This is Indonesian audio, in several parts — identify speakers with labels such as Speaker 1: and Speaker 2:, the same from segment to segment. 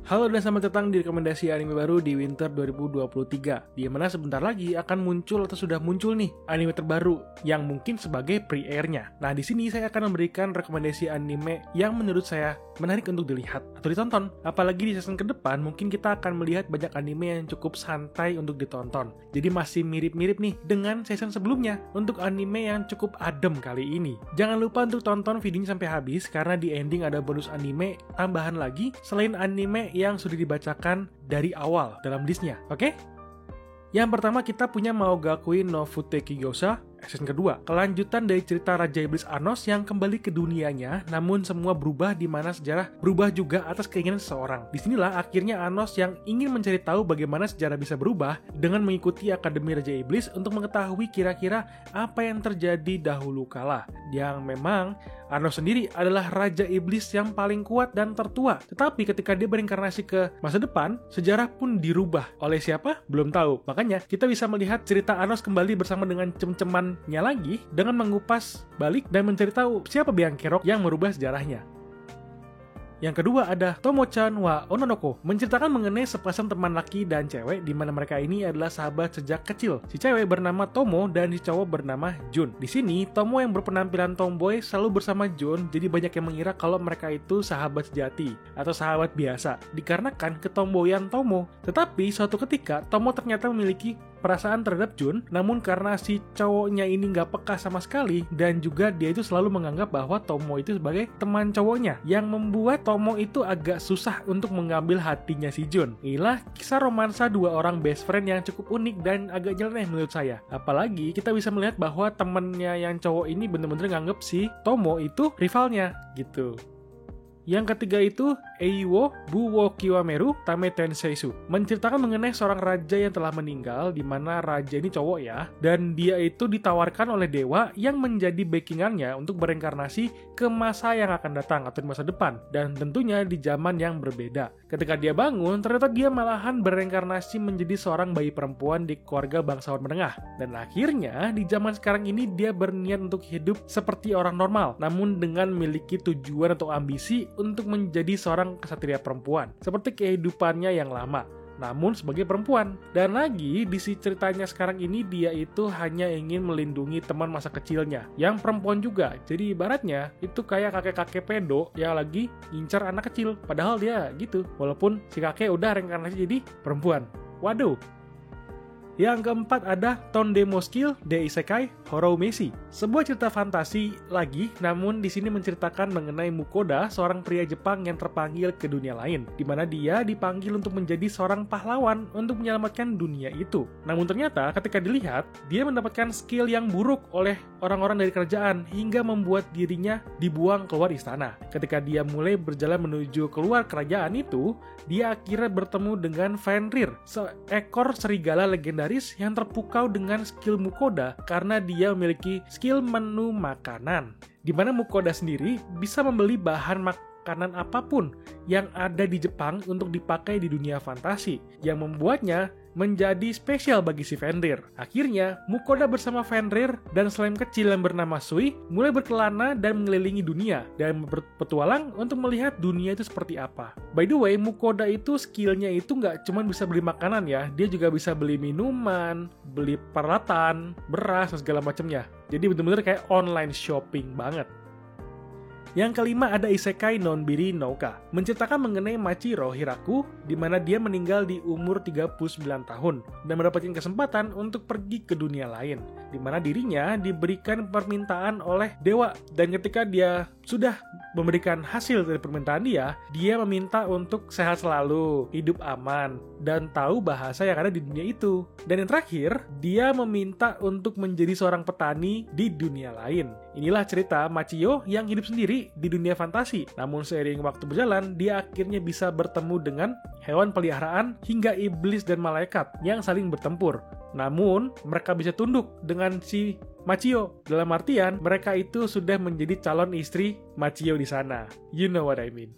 Speaker 1: Halo dan selamat datang di rekomendasi anime baru di Winter 2023, di mana sebentar lagi akan muncul atau sudah muncul nih anime terbaru yang mungkin sebagai pre-airnya. Nah, di sini saya akan memberikan rekomendasi anime yang menurut saya menarik untuk dilihat atau ditonton. Apalagi di season ke depan mungkin kita akan melihat banyak anime yang cukup santai untuk ditonton. Jadi masih mirip-mirip nih dengan season sebelumnya untuk anime yang cukup adem kali ini. Jangan lupa untuk tonton videonya sampai habis karena di ending ada bonus anime tambahan lagi selain anime yang sudah dibacakan dari awal dalam listnya, oke? Yang pertama kita punya Maogakui no Futeki Gyosa, season kedua. Kelanjutan dari cerita Raja Iblis Anos yang kembali ke dunianya, namun semua berubah di mana sejarah berubah juga atas keinginan seseorang. Disinilah akhirnya Anos yang ingin mencari tahu bagaimana sejarah bisa berubah dengan mengikuti Akademi Raja Iblis untuk mengetahui kira-kira apa yang terjadi dahulu kala. Yang memang Anos sendiri adalah Raja Iblis yang paling kuat dan tertua. Tetapi ketika dia berinkarnasi ke masa depan, sejarah pun dirubah. Oleh siapa? Belum tahu. Makanya kita bisa melihat cerita Anos kembali bersama dengan cem-cemannya lagi dengan mengupas balik dan mencari tahu siapa Biang Kerok yang merubah sejarahnya. Yang kedua ada Tomo-chan wa Ononoko, menceritakan mengenai sepasang teman laki dan cewek di mana mereka ini adalah sahabat sejak kecil. Si cewek bernama Tomo dan si cowok bernama Jun. Di sini Tomo yang berpenampilan tomboy selalu bersama Jun, jadi banyak yang mengira kalau mereka itu sahabat sejati atau sahabat biasa dikarenakan ketomboyan Tomo. Tetapi suatu ketika Tomo ternyata memiliki perasaan terhadap Jun, namun karena si cowoknya ini nggak peka sama sekali dan juga dia itu selalu menganggap bahwa Tomo itu sebagai teman cowoknya yang membuat Tomo itu agak susah untuk mengambil hatinya si Jun. Inilah kisah romansa dua orang best friend yang cukup unik dan agak nyeleneh menurut saya. Apalagi kita bisa melihat bahwa temennya yang cowok ini bener-bener nganggep si Tomo itu rivalnya gitu. Yang ketiga itu Eiwo Buwo Kiwameru Tame Tenseisu, menceritakan mengenai seorang raja yang telah meninggal, di mana raja ini cowok ya, dan dia itu ditawarkan oleh dewa yang menjadi backingannya untuk bereinkarnasi ke masa yang akan datang atau di masa depan, dan tentunya di zaman yang berbeda. Ketika dia bangun, ternyata dia malahan bereinkarnasi menjadi seorang bayi perempuan di keluarga bangsawan menengah, dan akhirnya di zaman sekarang ini dia berniat untuk hidup seperti orang normal, namun dengan memiliki tujuan atau ambisi untuk menjadi seorang kesatria perempuan seperti kehidupannya yang lama, namun sebagai perempuan. Dan lagi di si ceritanya sekarang ini dia itu hanya ingin melindungi teman masa kecilnya yang perempuan juga. Jadi ibaratnya itu kayak kakek-kakek pedo yang lagi ngincar anak kecil, padahal dia gitu walaupun si kakek udah reinkarnasi jadi perempuan. Waduh. Yang keempat ada Tondemo Skill de Isekai Horoumeishi, sebuah cerita fantasi lagi, namun di sini menceritakan mengenai Mukoda, seorang pria Jepang yang terpanggil ke dunia lain, di mana dia dipanggil untuk menjadi seorang pahlawan untuk menyelamatkan dunia itu. Namun ternyata ketika dilihat, dia mendapatkan skill yang buruk oleh orang-orang dari kerajaan hingga membuat dirinya dibuang keluar istana. Ketika dia mulai berjalan menuju keluar kerajaan itu, dia akhirnya bertemu dengan Fenrir, seekor serigala legendaris yang terpukau dengan skill Mukoda karena dia memiliki skill menu makanan, di mana Mukoda sendiri bisa membeli bahan makanan apapun yang ada di Jepang untuk dipakai di dunia fantasi, yang membuatnya menjadi spesial bagi si Fenrir. Akhirnya, Mukoda bersama Fenrir dan slime kecil yang bernama Sui mulai berkelana dan mengelilingi dunia dan berpetualang untuk melihat dunia itu seperti apa. By the way, Mukoda itu skillnya itu nggak cuma bisa beli makanan ya, dia juga bisa beli minuman, beli peralatan, beras, dan segala macamnya. Jadi bener-bener kayak online shopping banget. Yang kelima ada Isekai Nonbiri Nouka, menceritakan mengenai Machiro Hiraku, di mana dia meninggal di umur 39 tahun dan mendapatkan kesempatan untuk pergi ke dunia lain, di mana dirinya diberikan permintaan oleh dewa, dan ketika dia sudah memberikan hasil dari permintaan dia meminta untuk sehat selalu, hidup aman, dan tahu bahasa yang ada di dunia itu. Dan yang terakhir, dia meminta untuk menjadi seorang petani di dunia lain. Inilah cerita Machio yang hidup sendiri di dunia fantasi. Namun seiring waktu berjalan, dia akhirnya bisa bertemu dengan hewan peliharaan hingga iblis dan malaikat yang saling bertempur. Namun, mereka bisa tunduk dengan si Machio. Dalam artian, mereka itu sudah menjadi calon istri Machio di sana. You know what I mean.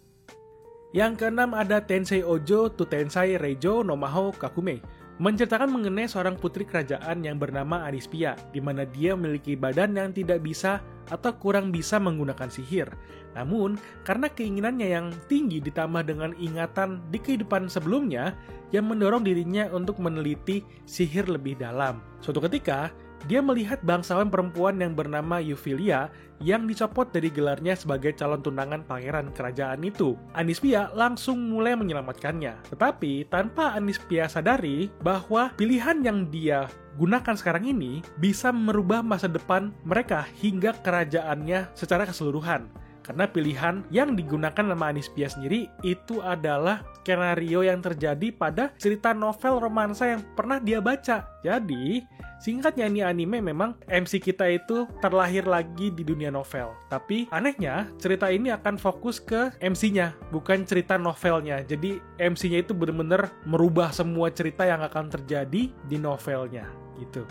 Speaker 1: Yang keenam ada Tensei Ojo to Tensei Reijo no Mahou Kakume, menceritakan mengenai seorang putri kerajaan yang bernama Anispia, di mana dia memiliki badan yang tidak bisa atau kurang bisa menggunakan sihir. Namun, karena keinginannya yang tinggi ditambah dengan ingatan di kehidupan sebelumnya yang mendorong dirinya untuk meneliti sihir lebih dalam. Suatu ketika, dia melihat bangsawan perempuan yang bernama Eufilia yang dicopot dari gelarnya sebagai calon tunangan pangeran kerajaan itu. Anispia langsung mulai menyelamatkannya. Tetapi tanpa Anispia sadari bahwa pilihan yang dia gunakan sekarang ini bisa merubah masa depan mereka hingga kerajaannya secara keseluruhan. Karena pilihan yang digunakan nama Anispia sendiri itu adalah skenario yang terjadi pada cerita novel romansa yang pernah dia baca. Jadi, singkatnya ini anime memang MC kita itu terlahir lagi di dunia novel. Tapi anehnya, cerita ini akan fokus ke MC-nya, bukan cerita novelnya. Jadi, MC-nya itu benar-benar merubah semua cerita yang akan terjadi di novelnya. Gitu.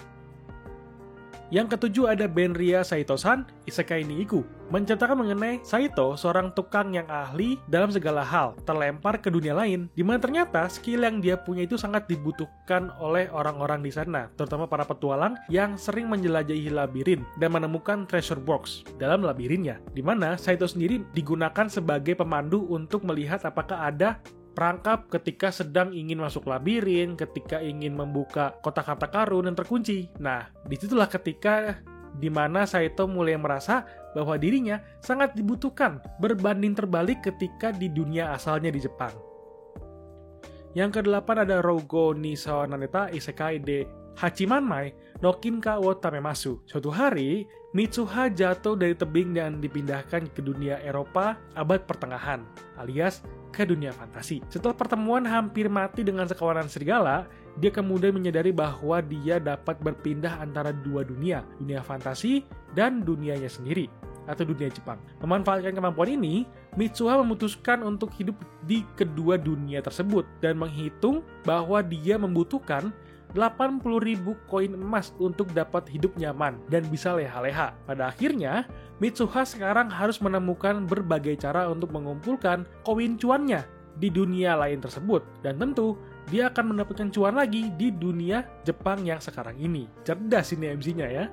Speaker 1: Yang ketujuh ada Benria Saito-san, Isekai ni Iku, menceritakan mengenai Saito, seorang tukang yang ahli dalam segala hal, terlempar ke dunia lain, di mana ternyata skill yang dia punya itu sangat dibutuhkan oleh orang-orang di sana, terutama para petualang yang sering menjelajahi labirin dan menemukan treasure box dalam labirinnya, di mana Saito sendiri digunakan sebagai pemandu untuk melihat apakah ada perangkap ketika sedang ingin masuk labirin, ketika ingin membuka kotak harta karun yang terkunci. Nah, disitulah ketika dimana Saito mulai merasa bahwa dirinya sangat dibutuhkan berbanding terbalik ketika di dunia asalnya di Jepang. Yang kedelapan ada Rougo ni Sawananeta Isekai de Hachimanmai no Kinka wo Tamemasu. Suatu hari, Mitsuha jatuh dari tebing dan dipindahkan ke dunia Eropa abad pertengahan, alias ke dunia fantasi. Setelah pertemuan hampir mati dengan sekawanan serigala, dia kemudian menyadari bahwa dia dapat berpindah antara dua dunia fantasi dan dunianya sendiri, atau dunia Jepang. Memanfaatkan kemampuan ini, Mitsuha memutuskan untuk hidup di kedua dunia tersebut dan menghitung bahwa dia membutuhkan 80.000 koin emas untuk dapat hidup nyaman dan bisa leha-leha. Pada akhirnya, Mitsuha sekarang harus menemukan berbagai cara untuk mengumpulkan koin cuannya di dunia lain tersebut. Dan tentu, dia akan mendapatkan cuan lagi di dunia Jepang yang sekarang ini. Cerdas ini MC-nya ya.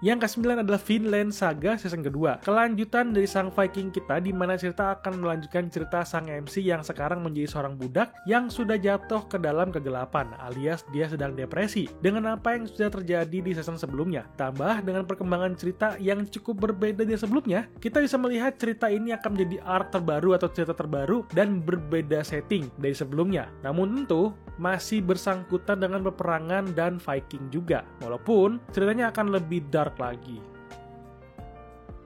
Speaker 1: Yang ke-9 adalah Vinland Saga season kedua. Kelanjutan dari sang Viking kita, di mana cerita akan melanjutkan cerita sang MC yang sekarang menjadi seorang budak yang sudah jatuh ke dalam kegelapan, alias dia sedang depresi dengan apa yang sudah terjadi di season sebelumnya. Tambah dengan perkembangan cerita yang cukup berbeda dari sebelumnya, kita bisa melihat cerita ini akan menjadi arc terbaru atau cerita terbaru dan berbeda setting dari sebelumnya. Namun tentu, masih bersangkutan dengan peperangan dan Viking juga, walaupun ceritanya akan lebih dark lagi.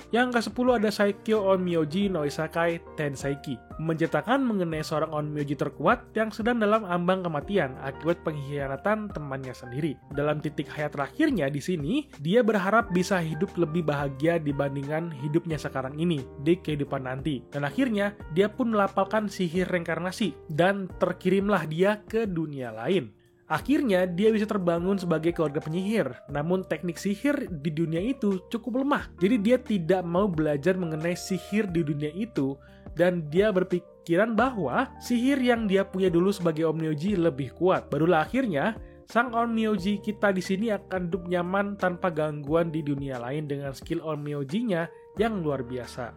Speaker 1: Yang ke-10 ada Saikyo Onmyoji no Isekai Tenseiki, menceritakan mengenai seorang onmyoji terkuat yang sedang dalam ambang kematian akibat pengkhianatan temannya sendiri. Dalam titik hayat terakhirnya di sini, dia berharap bisa hidup lebih bahagia dibandingkan hidupnya sekarang ini di kehidupan nanti. Dan akhirnya, dia pun melapalkan sihir reinkarnasi dan terkirimlah dia ke dunia lain. Akhirnya, dia bisa terbangun sebagai keluarga penyihir. Namun teknik sihir di dunia itu cukup lemah. Jadi dia tidak mau belajar mengenai sihir di dunia itu. Dan dia berpikiran bahwa sihir yang dia punya dulu sebagai onmyoji lebih kuat. Barulah akhirnya, sang onmyoji kita di sini akan hidup nyaman tanpa gangguan di dunia lain dengan skill onmyojinya yang luar biasa.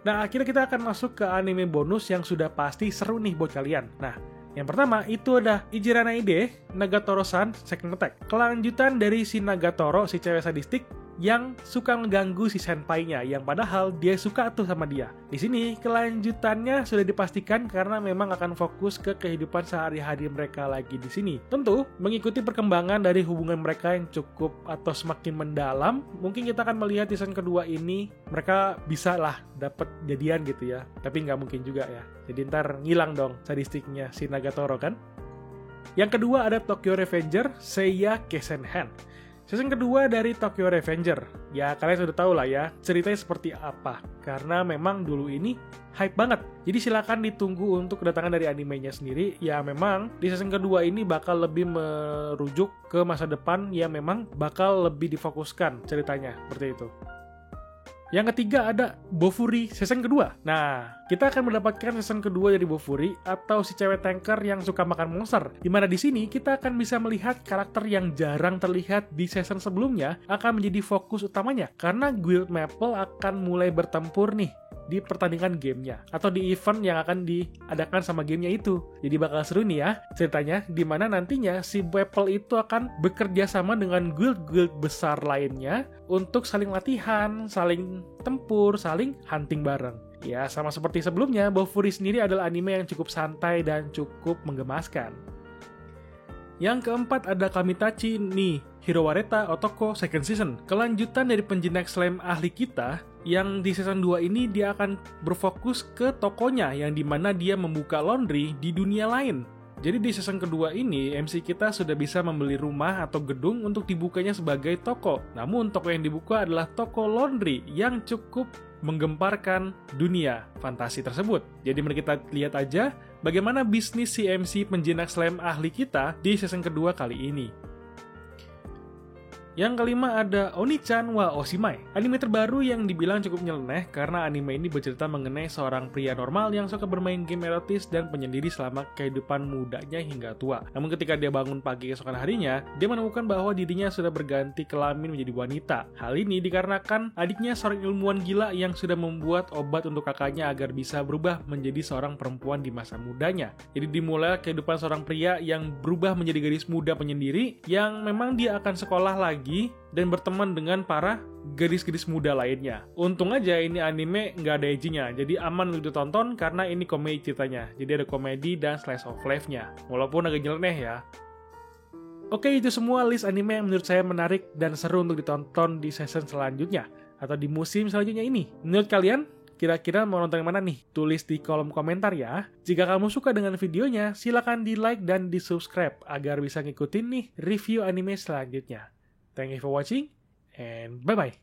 Speaker 1: Nah, akhirnya kita akan masuk ke anime bonus yang sudah pasti seru nih buat kalian. Nah, yang pertama itu ada Ijiranaide Nagatoro-san Second Attack. Kelanjutan dari si Nagatoro, si cewek sadistik yang suka mengganggu si senpai-nya, yang padahal dia suka tuh sama dia. Di sini kelanjutannya sudah dipastikan karena memang akan fokus ke kehidupan sehari-hari mereka lagi di sini. Tentu mengikuti perkembangan dari hubungan mereka yang cukup atau semakin mendalam. Mungkin kita akan melihat di season kedua ini mereka bisa lah dapat jadian gitu ya. Tapi nggak mungkin juga ya. Jadi ntar ngilang dong sadistiknya si Nagatoro kan. Yang kedua ada Tokyo Revenger Seiya Kesenhen. Season kedua dari Tokyo Revenger. Ya, kalian sudah tahu lah ya, ceritanya seperti apa. Karena memang dulu ini hype banget. Jadi silakan ditunggu untuk kedatangan dari animenya sendiri. Ya, memang di season kedua ini bakal lebih merujuk ke masa depan yang memang bakal lebih difokuskan ceritanya. Seperti itu. Yang ketiga ada Bofuri season kedua. Nah, kita akan mendapatkan season kedua dari Bofuri atau si cewek tanker yang suka makan monster. Dimana di sini kita akan bisa melihat karakter yang jarang terlihat di season sebelumnya akan menjadi fokus utamanya. Karena Guild Maple akan mulai bertempur nih di pertandingan gamenya atau di event yang akan diadakan sama gamenya itu. Jadi bakal seru nih ya ceritanya, dimana nantinya si Maple itu akan bekerja sama dengan guild-guild besar lainnya untuk saling latihan, saling tempur, saling hunting bareng. Ya, sama seperti sebelumnya, Bofuri sendiri adalah anime yang cukup santai dan cukup menggemaskan. Yang keempat ada Kamitachi ni Hirowareta Otoko Second Season. Kelanjutan dari penjinak slam ahli kita yang di season 2 ini dia akan berfokus ke tokonya yang dimana dia membuka laundry di dunia lain. Jadi di season kedua ini MC kita sudah bisa membeli rumah atau gedung untuk dibukanya sebagai toko. Namun toko yang dibuka adalah toko laundry yang cukup menggemparkan dunia fantasi tersebut. Jadi mari kita lihat aja bagaimana bisnis si MC penjinak slam ahli kita di season kedua kali ini. Yang kelima ada Oni-chan wa Oshimai, anime terbaru yang dibilang cukup nyeleneh karena anime ini bercerita mengenai seorang pria normal yang suka bermain game erotis dan penyendiri selama kehidupan mudanya hingga tua. Namun ketika dia bangun pagi keesokan harinya, dia menemukan bahwa dirinya sudah berganti kelamin menjadi wanita. Hal ini dikarenakan adiknya seorang ilmuwan gila yang sudah membuat obat untuk kakaknya agar bisa berubah menjadi seorang perempuan di masa mudanya. Jadi dimulai kehidupan seorang pria yang berubah menjadi gadis muda penyendiri yang memang dia akan sekolah lagi dan berteman dengan para gadis-gadis muda lainnya. Untung aja ini anime nggak ada edgy-nya, jadi aman untuk ditonton karena ini komedi ceritanya. Jadi ada komedi dan slice of life-nya, walaupun agak nyeleneh ya. Oke, itu semua list anime yang menurut saya menarik dan seru untuk ditonton di season selanjutnya atau di musim selanjutnya ini. Menurut kalian, kira-kira mau nonton yang mana nih? Tulis di kolom komentar ya. Jika kamu suka dengan videonya, silakan di like dan di subscribe agar bisa ngikutin nih review anime selanjutnya. Thank you for watching, and bye-bye.